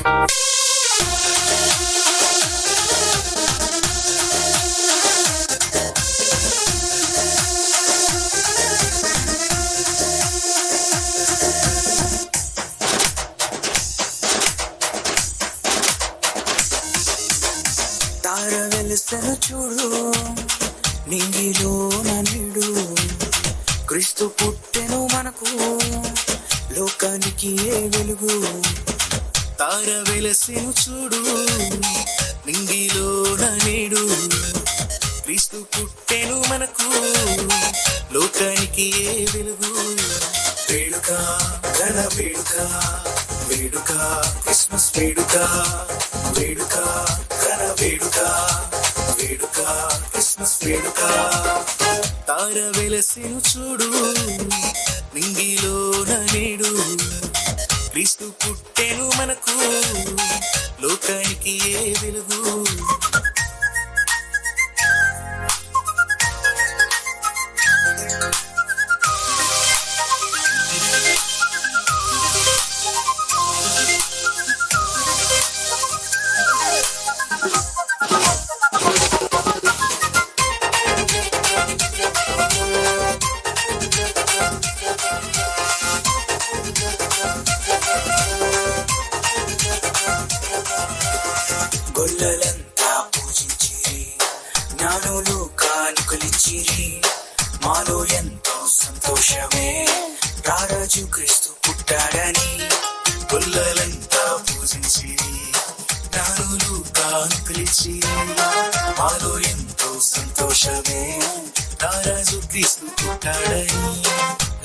తార వెలుసెను చూడు, నింగిలో నీడు, క్రీస్తు పుట్టెను మనకు, లోకానికి ఏ వెలుగు. తార వెలసెను చూడు, నింగిలో నీడు, క్రీస్తు పుట్టెను మనకు, లోకానికి ఏ వెలుగు. వేడుక ఘన వేడుక, వేడుక క్రిస్మస్ వేడుక, వేడుక ఘన వేడుక, వేడుక క్రిస్మస్ వేడుక. తార వెలసెను చూడు, నింగిలో నేడు, క్రీస్తు పుట్టెను మనకు, లోకానికి ఏ వెలుగు. గొల్లలంతా పూజించిరి, జ్ఞానులు కానుకలిచ్చిరి, మాలో ఎంతో సంతోషమే, రారాజు క్రీస్తు పుట్టాడని. గొల్లలంతా పూజించిరి, జ్ఞానులు కానుకలిచ్చిరి, మాలో ఎంతో సంతోషమే, రారాజు క్రీస్తు పుట్టాడని.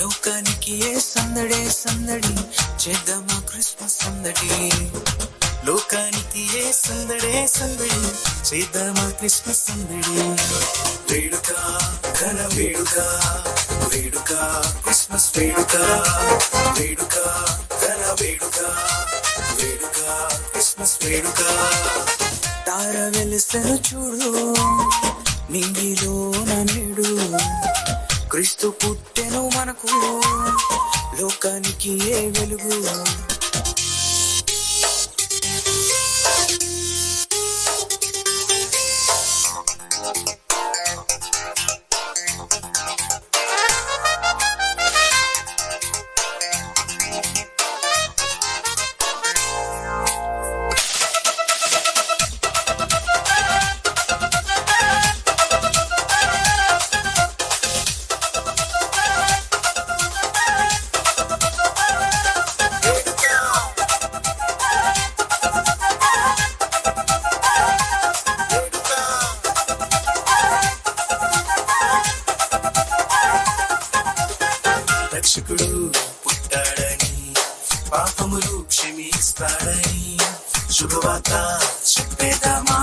లోకానికి ఏ సందడే సందడి, చేద్దామా క్రిస్మస్ సందడి. లోకానికి ఏ సందడే సందడి, చేద్దామా క్రిస్మస్ సందడి. వేడుక ఘన వేడుక, వేడుక క్రిస్మస్ వేడుక, వేడుక ఘన వేడుక, వేడుక క్రిస్మస్ వేడుక. తార వెలుసెను చూడు, నింగిలో నీడు, క్రీస్తు పుట్టెను మనకు, లోకానికి ఏ వెలుగు. రక్షకుడు పుట్టాడని, పాపములు క్షమిస్తాడని, శుభవార్త చెప్పేదామా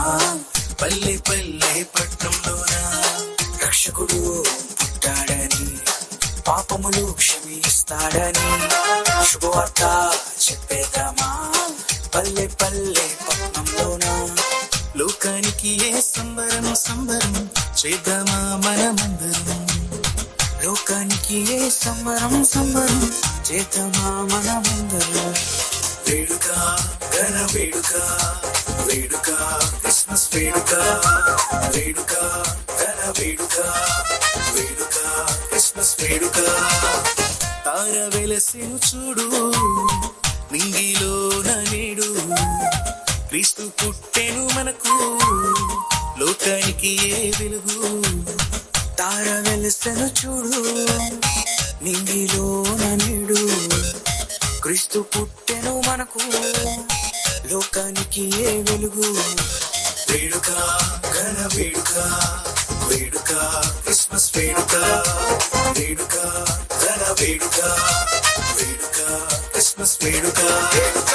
పల్లె పల్లె పట్టణంలోన. రక్షకుడు పుట్టాడని, పాపములు క్షమిస్తాడని, శుభవార్త చెప్పేదామా పల్లె పల్లె పట్టణంలోన. లోకానికి ఏ సంబరం సంబరం, చేద్దామా మనమందరం. లోకానికి ఏ సంబరం సంబరం, చేద్దామా మనమందరం. వేడుక ఘన వేడుక, వేడుక క్రిస్మస్ వేడుక, వేడుక ఘన వేడుక, వేడుక క్రిస్మస్ వేడుక. తార వెలసెను చూడు, నింగిలో నేడు, క్రీస్తు పుట్టెను మనకు, లోకానికి ఏ వెలుగు. తార వెలుసెను చూడు, నింగిలో నీడు, క్రీస్తు పుట్టెను మనకు, లోకానికి ఏ వెలుగు. వేడుక ఘన వేడుక, వేడుక క్రిస్మస్ వేడుక, వేడుక ఘన వేడుక, వేడుక క్రిస్మస్ వేడుక, వేడుక.